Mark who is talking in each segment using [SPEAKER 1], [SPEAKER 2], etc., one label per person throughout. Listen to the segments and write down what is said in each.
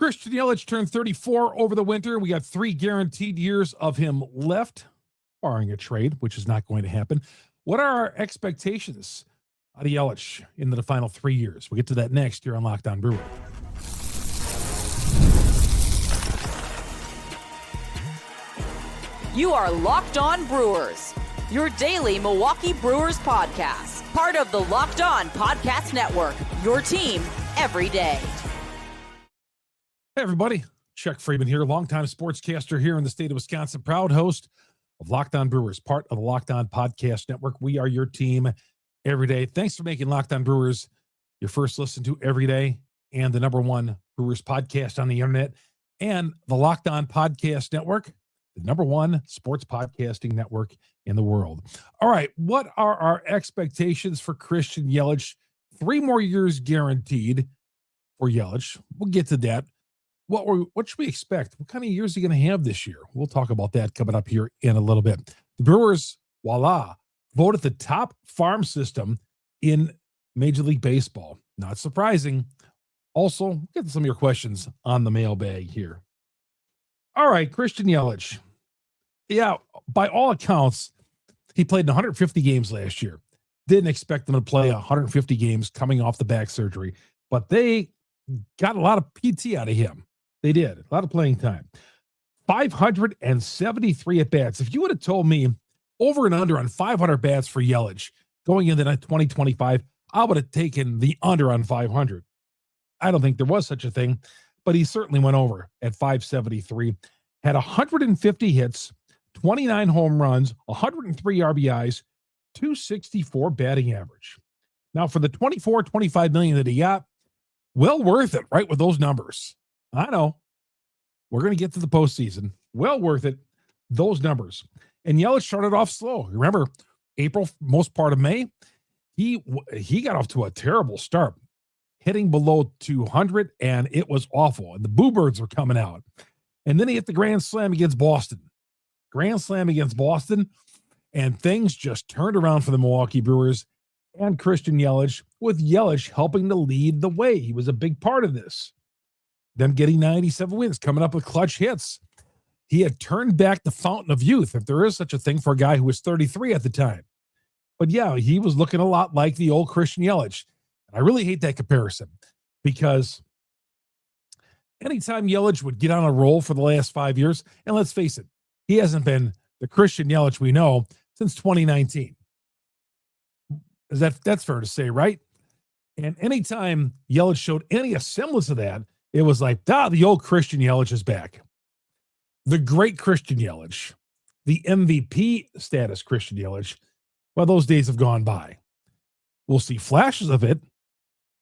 [SPEAKER 1] Christian Yelich turned 34 over the winter. We got 3 guaranteed years of him left, barring a trade, which is not going to happen. What are our expectations out of Yelich in the final 3 years? We'll get to that next here on Locked On Brewers.
[SPEAKER 2] You are Locked On Brewers, your daily Milwaukee Brewers podcast. Part of the Locked On Podcast Network, your team every day.
[SPEAKER 1] Hey, everybody. Chuck Freimund here, longtime sportscaster here in the state of Wisconsin, proud host of Locked On Brewers, part of the Locked On Podcast Network. We are your team every day. Thanks for making Locked On Brewers your first listen to every day and the #1 Brewers podcast on the internet and the Locked On Podcast Network, the #1 sports podcasting network in the world. All right, what are our expectations for Christian Yelich? 3 more years guaranteed for Yelich. We'll get to that. What should we expect? What kind of years are you going to have this year? We'll talk about that coming up here in a little bit. The Brewers, voila, voted the top farm system in Major League Baseball. Not surprising. Also, get to some of your questions on the mailbag here. All right, Christian Yelich. Yeah, by all accounts, he played in 150 games last year. Didn't expect him to play 150 games coming off the back surgery, but they got a lot of PT out of him. They did. A lot of playing time. 573 at-bats. If you would have told me over and under on 500 bats for Yelich going into 2025, I would have taken the under on 500. I don't think there was such a thing, but he certainly went over at 573. Had 150 hits, 29 home runs, 103 RBIs, 264 batting average. Now, for the $24-25 million that he got, well worth it, right, with those numbers. I know. We're going to get to the postseason. Well worth it, those numbers. And Yelich started off slow. Remember, April, most part of May, he got off to a terrible start, hitting below 200, and it was awful. And the Boo Birds were coming out. And then he hit the grand slam against Boston. And things just turned around for the Milwaukee Brewers and Christian Yelich, with Yelich helping to lead the way. He was a big part of this. Them getting 97 wins, coming up with clutch hits. He had turned back the fountain of youth, if there is such a thing for a guy who was 33 at the time. But yeah, he was looking a lot like the old Christian Yelich. And I really hate that comparison, because anytime Yelich would get on a roll for the last 5 years, and let's face it, he hasn't been the Christian Yelich we know since 2019. That's fair to say, right? And anytime Yelich showed any semblance of that, it was like, the old Christian Yelich is back. The great Christian Yelich, the MVP status Christian Yelich, well, those days have gone by. We'll see flashes of it,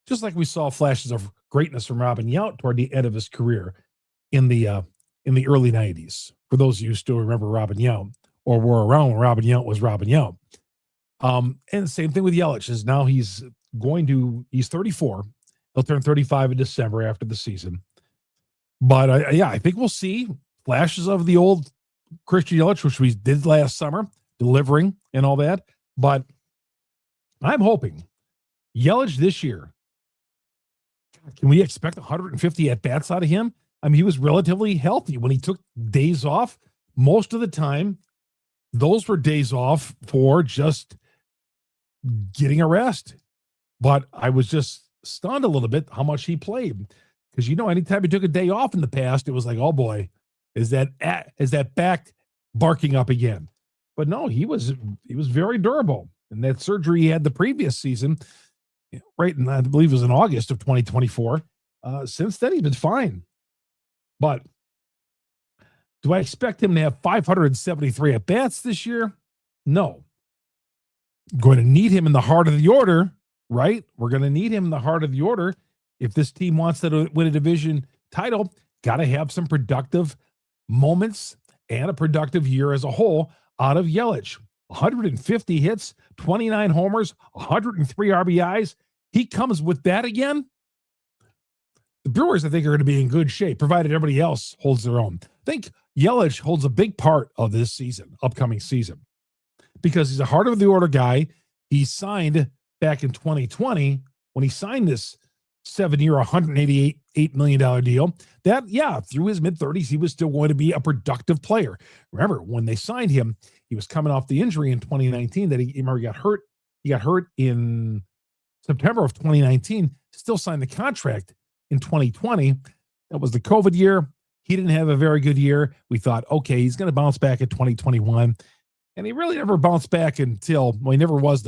[SPEAKER 1] just like we saw flashes of greatness from Robin Yount toward the end of his career in the early 90s. For those of you who still remember Robin Yount, or were around when Robin Yount was Robin Yount. And same thing with Yelich, is now he's 34. He'll turn 35 in December after the season. But I think we'll see flashes of the old Christian Yelich, which we did last summer, delivering and all that. But I'm hoping Yelich this year, can we expect 150 at-bats out of him? I mean, he was relatively healthy when he took days off. Most of the time, those were days off for just getting a rest. But I was just stunned a little bit how much he played, because anytime he took a day off in the past, it was like, oh boy, is that back barking up again? But no, he was very durable. And that surgery he had the previous season, right, and I believe it was in August of 2024. Since then, he's been fine. But do I expect him to have 573 at bats this year? No. Going to need him in the heart of the order. Right? We're going to need him in the heart of the order. If this team wants to win a division title, got to have some productive moments and a productive year as a whole out of Yelich. 150 hits, 29 homers, 103 RBIs. He comes with that again. The Brewers, I think, are going to be in good shape, provided everybody else holds their own. I think Yelich holds a big part of this season, upcoming season, because he's a heart of the order guy. He signed back in 2020 when he signed this 7-year, $188 million deal. That, through his mid-30s, he was still going to be a productive player. Remember, when they signed him, he was coming off the injury in 2019 that he got hurt. He got hurt in September of 2019, still signed the contract in 2020. That was the COVID year. He didn't have a very good year. We thought, okay, he's going to bounce back in 2021. And he really never bounced back until, he never was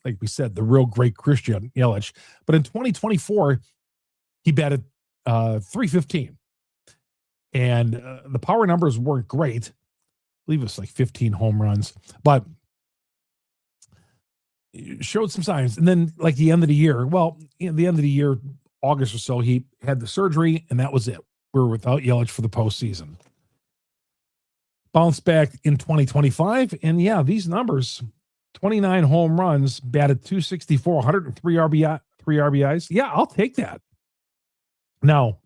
[SPEAKER 1] like we said, the real great Christian Yelich. But in 2024, he batted .315. And the power numbers weren't great. I believe it was like 15 home runs. But showed some signs. And then like the end of the year, August or so, he had the surgery, and that was it. We were without Yelich for the postseason. Bounced back in 2025, and these numbers, 29 home runs, batted .264, 103 RBIs. Yeah, I'll take that. Now,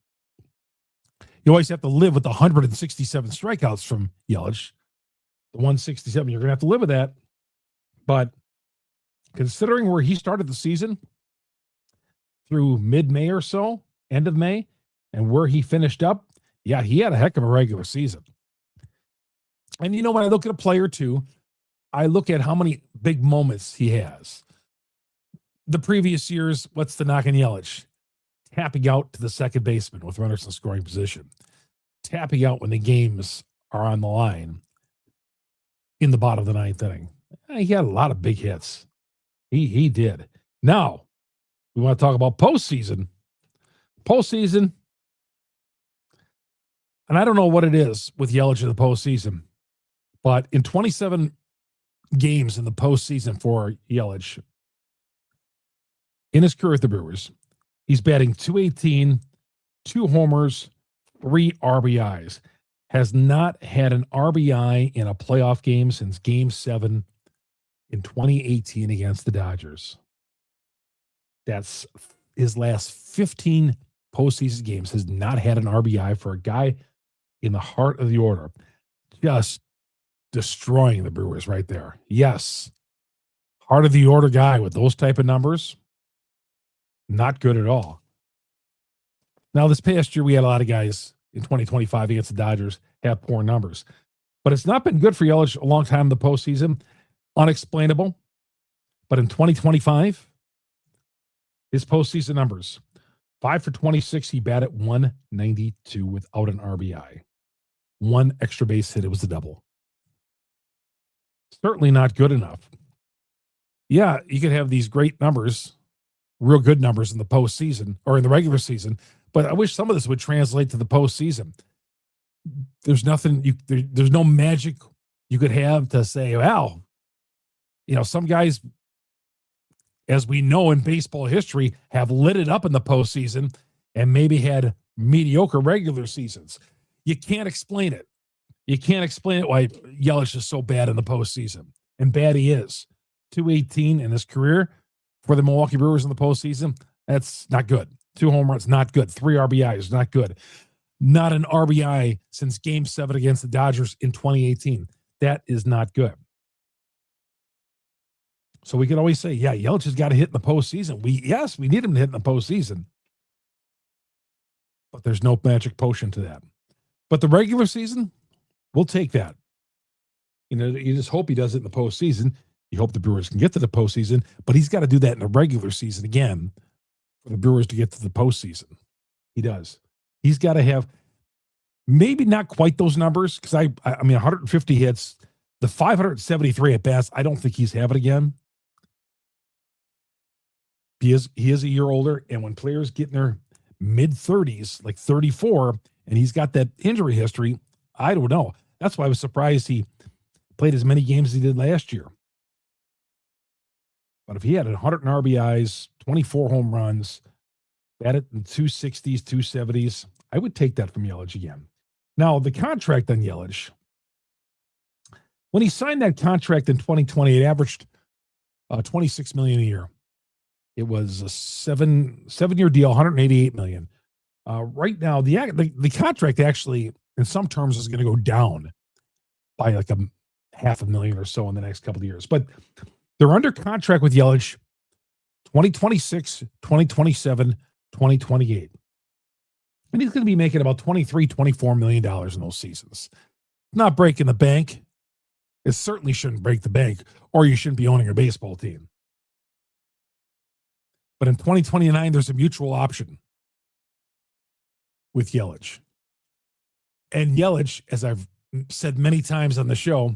[SPEAKER 1] you always have to live with the 167 strikeouts from Yelich. The 167, you're going to have to live with that. But considering where he started the season through mid-May or so, end of May, and where he finished up, he had a heck of a regular season. And when I look at a player too, I look at how many big moments he has. The previous years, what's the knock on Yelich? Tapping out to the second baseman with runners in scoring position. Tapping out when the games are on the line in the bottom of the ninth inning. He had a lot of big hits. He did. Now, we want to talk about postseason. Postseason, and I don't know what it is with Yelich in the postseason, but in 27 games in the postseason for Yelich, in his career with the Brewers, he's batting .218, 2 homers, 3 RBIs. Has not had an RBI in a playoff game since Game 7 in 2018 against the Dodgers. That's his last 15 postseason games has not had an RBI for a guy in the heart of the order. Just destroying the Brewers right there. Yes. Heart of the order guy with those type of numbers, not good at all. Now, this past year, we had a lot of guys in 2025 against the Dodgers have poor numbers. But it's not been good for Yelich a long time in the postseason. Unexplainable. But in 2025, his postseason numbers, 5 for 26, he batted .192 without an RBI. 1 extra base hit, it was a double. Certainly not good enough. Yeah, you could have these great numbers, real good numbers in the postseason or in the regular season, but I wish some of this would translate to the postseason. There's nothing, there's no magic you could have to say, well, some guys, as we know in baseball history, have lit it up in the postseason and maybe had mediocre regular seasons. You can't explain it. You can't explain it why Yelich is so bad in the postseason. And bad he is. .218 in his career for the Milwaukee Brewers in the postseason. That's not good. 2 home runs, not good. 3 RBIs, not good. Not an RBI since Game 7 against the Dodgers in 2018. That is not good. So we can always say, Yelich has got to hit in the postseason. We need him to hit in the postseason. But there's no magic potion to that. But the regular season, we'll take that. You just hope he does it in the postseason. You hope the Brewers can get to the postseason, but he's got to do that in the regular season again for the Brewers to get to the postseason. He does. He's got to have maybe not quite those numbers because I mean 150 hits, the 573 at bats. I don't think he's have it again. He is a year older, and when players get in their mid-30s, like 34, and he's got that injury history, I don't know. That's why I was surprised he played as many games as he did last year. But if he had 100 RBIs, 24 home runs, batted in 260s, 270s, I would take that from Yelich again. Now, the contract on Yelich, when he signed that contract in 2020, it averaged $26 million a year. It was a seven-year deal, $188 million. Right now, the contract actually, in some terms, is going to go down by like $500,000 or so in the next couple of years. But they're under contract with Yelich 2026, 2027, 2028. And he's going to be making about $23-24 million in those seasons. Not breaking the bank. It certainly shouldn't break the bank, or you shouldn't be owning a baseball team. But in 2029, there's a mutual option with Yelich. And Yelich, as I've said many times on the show,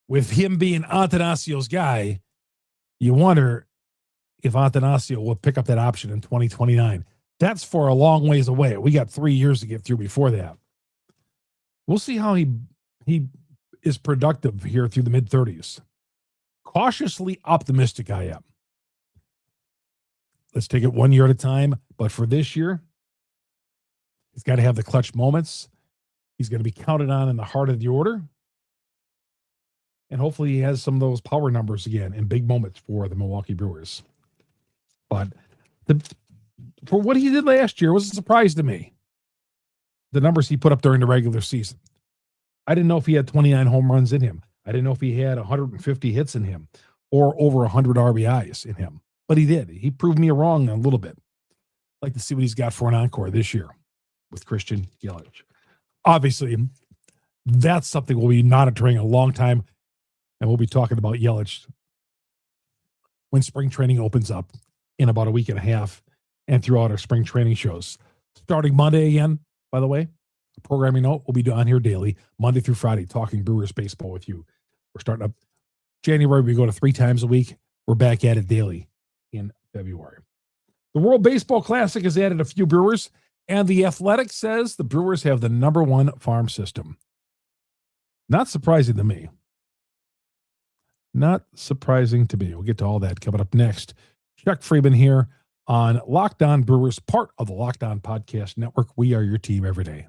[SPEAKER 1] with him being Atanasio's guy, you wonder if Atanasio will pick up that option in 2029. That's for a long ways away. We got 3 years to get through before that. We'll see how he is productive here through the mid-30s. Cautiously optimistic I am. Let's take it 1 year at a time. But for this year, he's got to have the clutch moments. He's going to be counted on in the heart of the order. And hopefully he has some of those power numbers again in big moments for the Milwaukee Brewers. But for what he did last year was a surprise to me. The numbers he put up during the regular season. I didn't know if he had 29 home runs in him. I didn't know if he had 150 hits in him or over 100 RBIs in him. But he did. He proved me wrong a little bit. I'd like to see what he's got for an encore this year with Christian Yelich. Obviously, that's something we'll be monitoring a long time, and we'll be talking about Yelich when spring training opens up in about a week and a half and throughout our spring training shows. Starting Monday again, by the way, programming note, we'll be on here daily, Monday through Friday, talking Brewers baseball with you. We're starting up January. We go to 3 times a week. We're back at it daily in February. The World Baseball Classic has added a few Brewers, and The Athletic says the Brewers have the #1 farm system. Not surprising to me. Not surprising to me. We'll get to all that coming up next. Chuck Freimund here on Locked On Brewers, part of the Locked On Podcast Network. We are your team every day.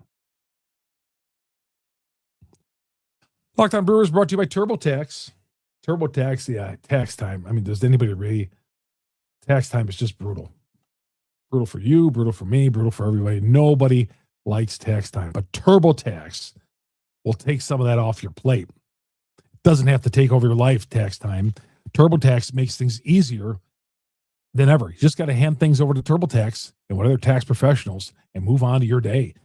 [SPEAKER 1] Locked On Brewers brought to you by TurboTax. TurboTax, yeah, tax time. I mean, does anybody really? Tax time is just brutal. Brutal for you, brutal for me, brutal for everybody. Nobody likes tax time. But TurboTax will take some of that off your plate. It doesn't have to take over your life, tax time. TurboTax makes things easier than ever. You just got to hand things over to TurboTax and one of their tax professionals and move on to your day.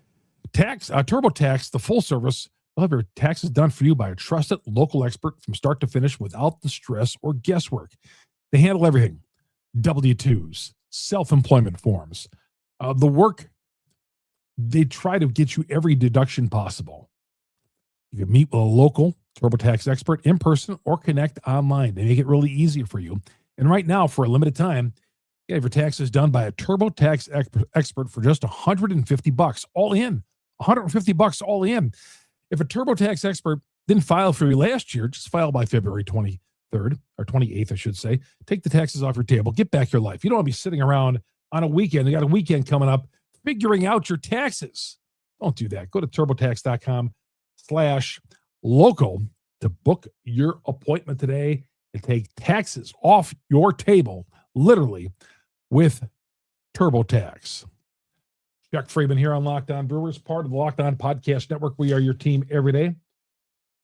[SPEAKER 1] TurboTax, the full service, will have your taxes done for you by a trusted local expert from start to finish without the stress or guesswork. They handle everything. W-2s, self-employment forms, the work. They try to get you every deduction possible. You can meet with a local TurboTax expert in person or connect online. They make it really easy for you. And right now, for a limited time, you have your taxes done by a TurboTax expert for just $150 all in. $150 all in. If a TurboTax expert didn't file for you last year, just file by February 23rd or 28th, I should say. Take the taxes off your table. Get back your life. You don't want to be sitting around on a weekend. You got a weekend coming up figuring out your taxes. Don't do that. Go to turbotax.com/local to book your appointment today and take taxes off your table, literally, with TurboTax. Chuck Freimund here on Locked On Brewers, part of the Locked On Podcast Network. We are your team every day.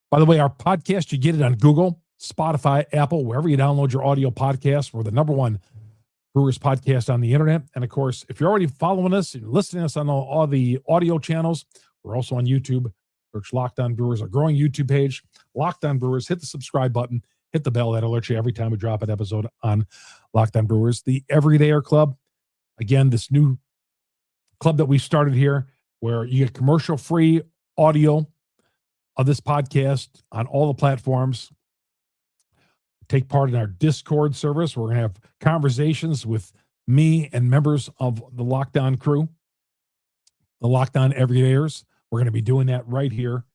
[SPEAKER 1] By the way, our podcast, you get it on Google, Spotify, Apple, wherever you download your audio podcasts. We're the #1 Brewers podcast on the internet. And of course, if you're already following us and listening to us on all the audio channels, we're also on YouTube. Search Locked On Brewers, our growing YouTube page. Locked On Brewers, hit the subscribe button, hit the bell. That'll alert you every time we drop an episode on Locked On Brewers. The Everydayer Club, again, this new club that we started here where you get commercial-free audio of this podcast on all the platforms. Take part in our Discord service. We're going to have conversations with me and members of the Locked On crew, the Locked On Everydayers. We're going to be doing that right here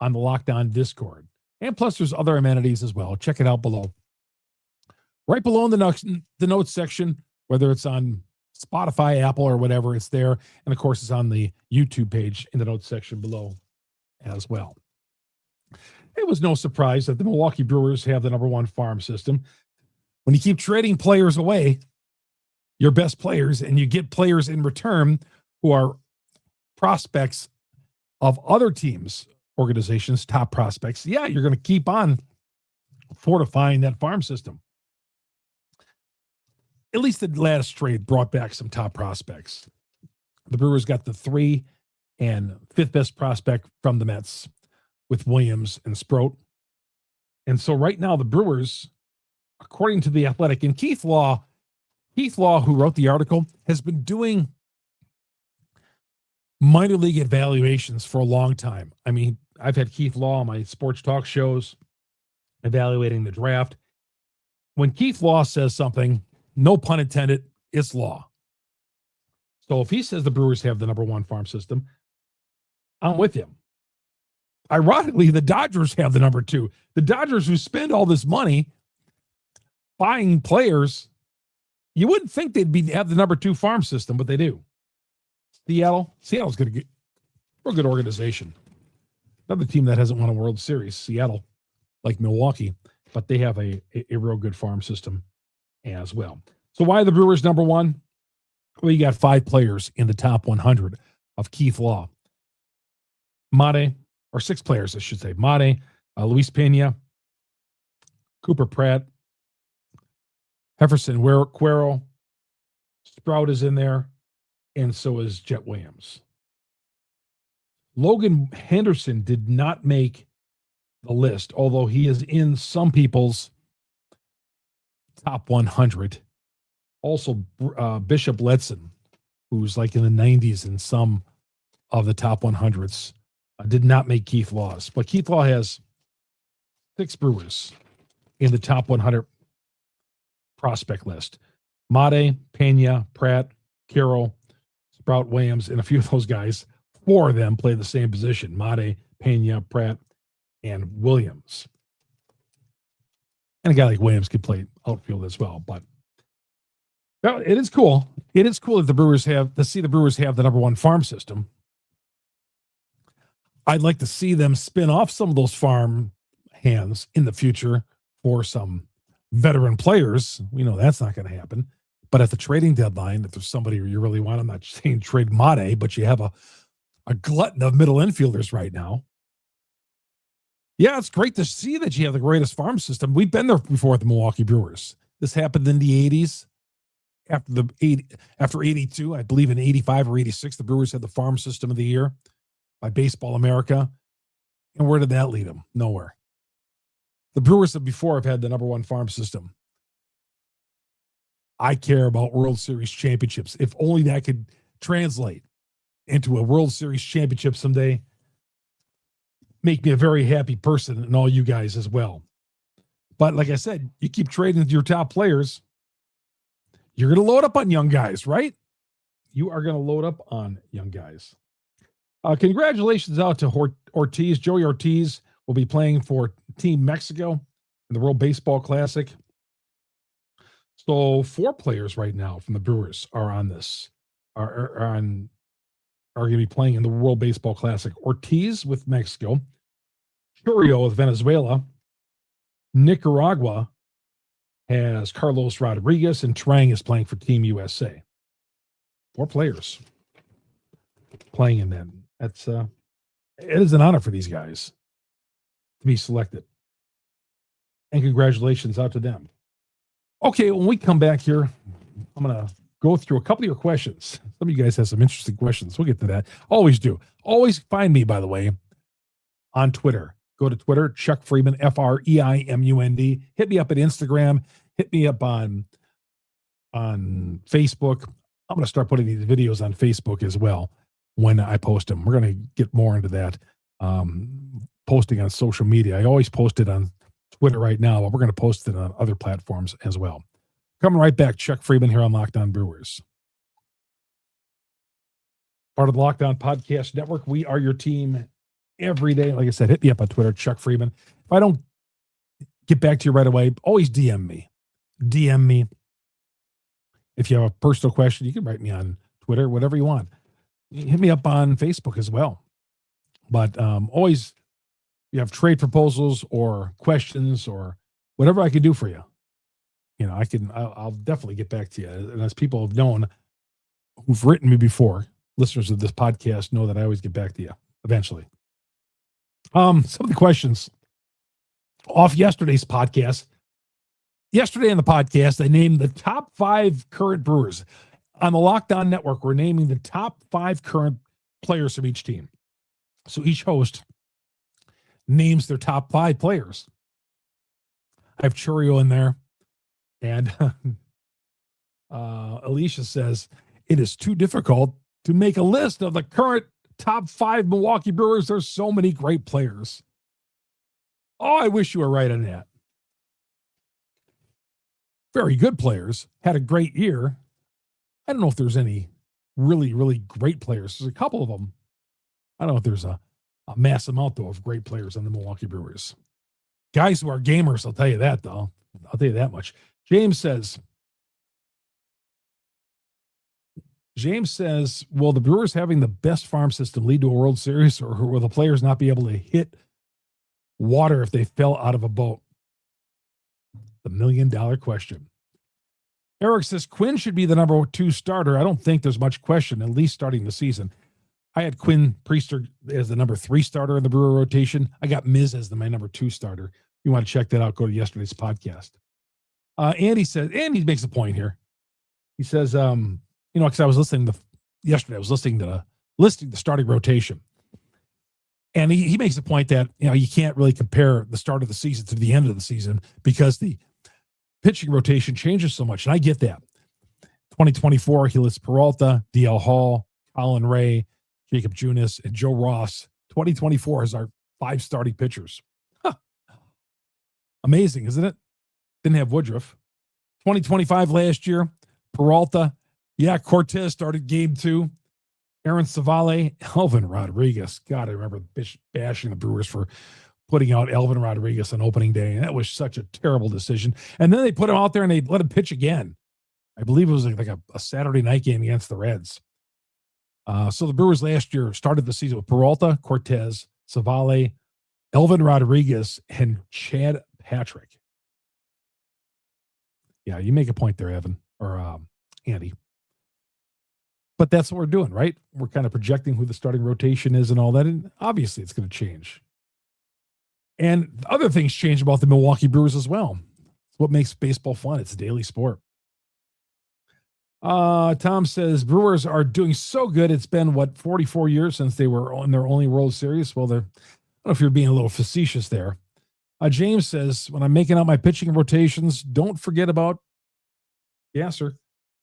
[SPEAKER 1] on the Locked On Discord. And plus, there's other amenities as well. Check it out below. Right below in the notes section, whether it's on Spotify, Apple, or whatever, it's there. And of course, it's on the YouTube page in the notes section below as well. It was no surprise that the Milwaukee Brewers have the #1 farm system. When you keep trading players away, your best players, and you get players in return who are prospects of other teams, organizations, top prospects, yeah, you're going to keep on fortifying that farm system. at least the last trade brought back some top prospects. The Brewers got the 3 and 5th best prospect from the Mets with Williams and Sproat. And so right now the Brewers, according to The Athletic, and Keith Law, who wrote the article, has been doing minor league evaluations for a long time. I mean, I've had Keith Law on my sports talk shows evaluating the draft. When Keith Law says something, no pun intended, it's law. So if he says the Brewers have the number 1 farm system, I'm with him. Ironically, the Dodgers have the number 2. The Dodgers, who spend all this money buying players, you wouldn't think they'd have the number 2 farm system, but they do. Seattle's going to get a good organization. Another team that hasn't won a World Series, Seattle, like Milwaukee, but they have a real good farm system as well. So why are the Brewers number 1? Well, you got 5 players in the top 100 of Keith Law. Mate, or 6 players, I should say. Mate, Luis Pena, Cooper Pratt, Jefferson Cuero, Sprout is in there, and so is Jet Williams. Logan Henderson did not make the list, although he is in some people's top 100. Also, Bishop Letson, who's like in the 90s in some of the top 100s, did not make Keith Law's. But Keith Law has 6 Brewers in the top 100 prospect list. Mate, Pena, Pratt, Carroll, Sprout, Williams, and a few of those guys, 4 of them play the same position. Mate, Pena, Pratt, and Williams. And a guy like Williams could play outfield as well. But well, it is cool. It is cool that the Brewers have the number 1 farm system. I'd like to see them spin off some of those farm hands in the future for some veteran players. We know that's not going to happen. But at the trading deadline, if there's somebody you really want, I'm not saying trade Mate, but you have a glutton of middle infielders right now. Yeah, it's great to see that you have the greatest farm system. We've been there before at the Milwaukee Brewers. This happened in the 80s. After 82, I believe in 85 or 86, the Brewers had the farm system of the year by Baseball America. And where did that lead them? Nowhere. The Brewers before have had the number 1 farm system. I care about World Series championships. If only that could translate into a World Series championship someday, make me a very happy person, and all you guys as well. But like I said, you keep trading with your top players, you're going to load up on young guys, right? You are going to load up on young guys. Congratulations out to Ortiz. Joey Ortiz will be playing for Team Mexico in the World Baseball Classic. So 4 players right now from the Brewers are on this, are going to be playing in the World Baseball Classic. Ortiz with Mexico, Chourio with Venezuela, Nicaragua has Carlos Rodriguez, and Trang is playing for Team USA. 4 players playing in that. That's it is an honor for these guys to be selected. And congratulations out to them. Okay, when we come back here, I'm going to go through a couple of your questions. Some of you guys have some interesting questions. We'll get to that. Always do. Always find me, by the way, on Twitter. Go to Twitter, Chuck Freimund, Freimund. Hit me up at Instagram. Hit me up on Facebook. I'm going to start putting these videos on Facebook as well when I post them. We're going to get more into that. Posting on social media. I always post it on Twitter right now, but we're going to post it on other platforms as well. Coming right back, Chuck Freimund here on Locked On Brewers. Part of the Locked On Podcast Network. We are your team every day. Like I said, hit me up on Twitter, Chuck Freimund. If I don't get back to you right away, always DM me. DM me. If you have a personal question, you can write me on Twitter, whatever you want. Hit me up on Facebook as well. But always, you have trade proposals or questions or whatever I can do for you. You know, I'll definitely get back to you. And as people have known who've written me before, listeners of this podcast know that I always get back to you eventually. Some of the questions off yesterday's podcast. Yesterday on the podcast, I named the top 5 current Brewers. On the Locked On Network, we're naming the top 5 current players from each team. So each host names their top 5 players. I have Chourio in there. And Alicia says, it is too difficult to make a list of the current top 5 Milwaukee Brewers. There's so many great players. Oh, I wish you were right on that. Very good players. Had a great year. I don't know if there's any really, really great players. There's a couple of them. I don't know if there's a mass amount, though, of great players on the Milwaukee Brewers. Guys who are gamers, I'll tell you that, though. I'll tell you that much. James says, will the Brewers having the best farm system lead to a World Series, or will the players not be able to hit water if they fell out of a boat? The $1 million question. Eric says Quinn should be the number 2 starter. I don't think there's much question, at least starting the season. I had Quinn Priester as the number 3 starter in the Brewer rotation. I got Miz as my number 2 starter. If you want to check that out, go to yesterday's podcast. Andy makes a point here. He says, because I was listening yesterday, I was listening to the starting rotation. And he makes a point that, you can't really compare the start of the season to the end of the season because the pitching rotation changes so much. And I get that. 2024, he lists Peralta, DL Hall, Colin Ray, Jacob Junis, and Joe Ross. 2024 is our 5 starting pitchers. Huh. Amazing, isn't it? Didn't have Woodruff. 2025 last year, Peralta. Yeah, Cortez started game 2. Aaron Savale, Elvin Rodriguez. God, I remember bashing the Brewers for putting out Elvin Rodriguez on opening day. And that was such a terrible decision. And then they put him out there and they let him pitch again. I believe it was like a Saturday night game against the Reds. So the Brewers last year started the season with Peralta, Cortez, Savale, Elvin Rodriguez, and Chad Patrick. Yeah, you make a point there, Evan, or Andy. But that's what we're doing, right? We're kind of projecting who the starting rotation is and all that. And obviously it's going to change. And other things change about the Milwaukee Brewers as well. It's what makes baseball fun. It's a daily sport. Tom says, Brewers are doing so good. It's been, 44 years since they were on their only World Series? Well, I don't know if you're being a little facetious there. James says, when I'm making out my pitching rotations, don't forget about Gasser.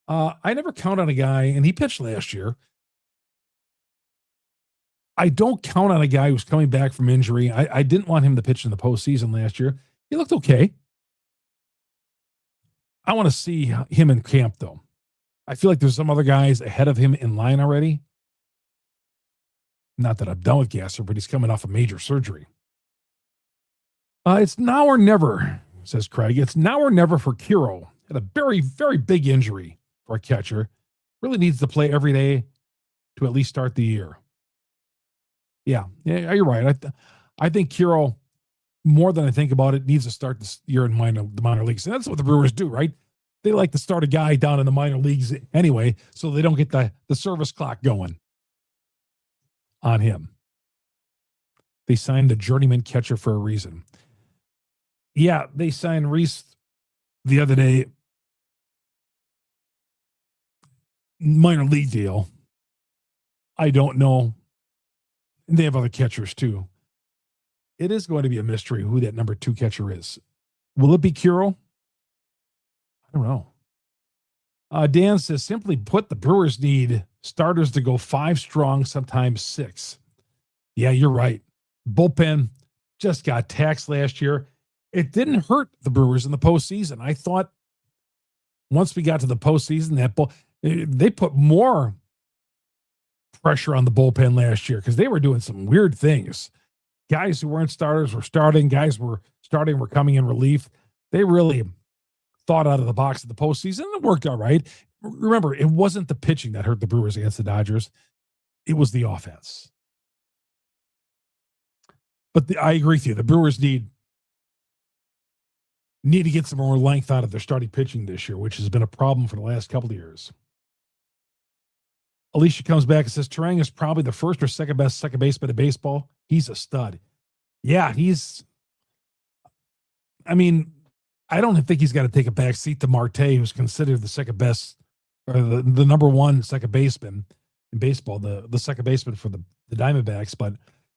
[SPEAKER 1] I never count on a guy, and he pitched last year. I don't count on a guy who's coming back from injury. I didn't want him to pitch in the postseason last year. He looked okay. I want to see him in camp, though. I feel like there's some other guys ahead of him in line already. Not that I'm done with Gasser, but he's coming off a major surgery. It's now or never, says Craig. It's now or never for Chourio. Had a very, very big injury for a catcher. Really needs to play every day to at least start the year. Yeah, you're right. I think Chourio, more than I think about it, needs to start this year in the minor leagues. And that's what the Brewers do, right? They like to start a guy down in the minor leagues anyway, so they don't get the service clock going on him. They signed the journeyman catcher for a reason. Yeah, they signed Reese the other day. Minor league deal. I don't know. And they have other catchers too. It is going to be a mystery who that number 2 catcher is. Will it be Chourio? I don't know. Dan says, simply put, the Brewers need starters to go 5 strong, sometimes 6. Yeah, you're right. Bullpen just got taxed last year. It didn't hurt the Brewers in the postseason. I thought once we got to the postseason, they put more pressure on the bullpen last year because they were doing some weird things. Guys who weren't starters were starting. Guys were starting were coming in relief. They really thought out of the box at the postseason. It worked all right. Remember, it wasn't the pitching that hurt the Brewers against the Dodgers. It was the offense. But I agree with you. The Brewers need to get some more length out of their starting pitching this year, which has been a problem for the last couple of years. Alicia comes back and says, Turang is probably the first or second best second baseman in baseball. He's a stud. Yeah, I don't think he's got to take a back seat to Marte, who's considered the second best, or the number one second baseman in baseball, the second baseman for the Diamondbacks. But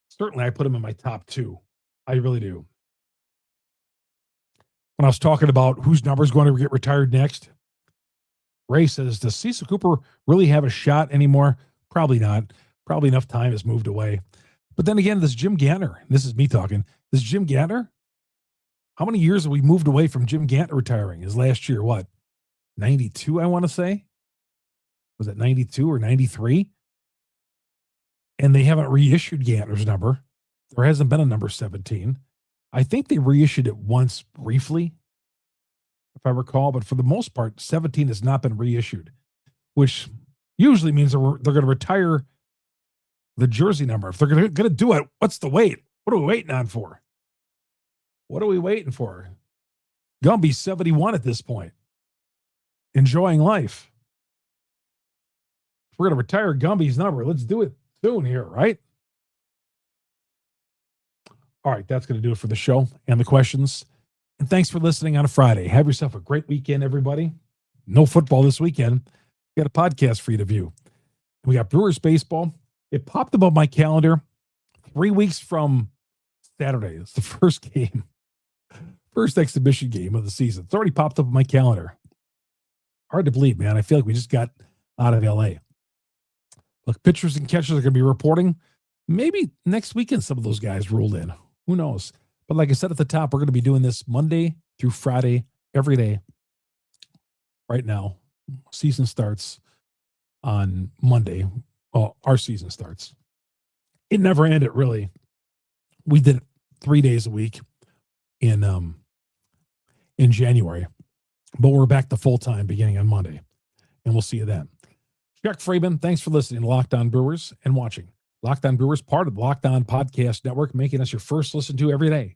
[SPEAKER 1] certainly I put him in my top two. I really do. When I was talking about whose number is going to get retired next, Ray says, does Cecil Cooper really have a shot anymore? Probably not. Probably enough time has moved away. But then again, this Jim Gantner, this is me talking, this Jim Gantner, how many years have we moved away from Jim Gantner retiring? His last year, what, 92, I want to say? Was it 92 or 93? And they haven't reissued Gantner's number. There hasn't been a number 17. I think they reissued it once briefly, if I recall, but for the most part, 17 has not been reissued, which usually means they're going to retire the jersey number. If they're going to do it, what's the wait? What are we waiting on for? What are we waiting for? Gumby's 71 at this point, enjoying life. If we're going to retire Gumby's number, let's do it soon here, right? All right, that's going to do it for the show and the questions. And thanks for listening on a Friday. Have yourself a great weekend, everybody. No football this weekend. We got a podcast for you to view. We got Brewers baseball. It popped above my calendar 3 weeks from Saturday. It's the first game, first exhibition game of the season. It's already popped up on my calendar. Hard to believe, man. I feel like we just got out of LA. Look, pitchers and catchers are going to be reporting. Maybe next weekend some of those guys rolled in. Who knows? But like I said at the top, we're going to be doing this Monday through Friday, every day. Right now, season starts on Monday. Well, our season starts. It never ended, really. We did it 3 days a week in January, but we're back to full time beginning on Monday, and we'll see you then. Chuck Freimund, thanks for listening to Locked On Brewers and watching. Locked On Brewers, part of the Locked On Podcast Network, making us your first listen to every day.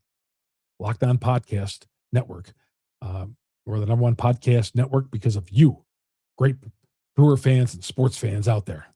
[SPEAKER 1] Locked On Podcast Network. We're the number one podcast network because of you, great Brewer fans and sports fans out there.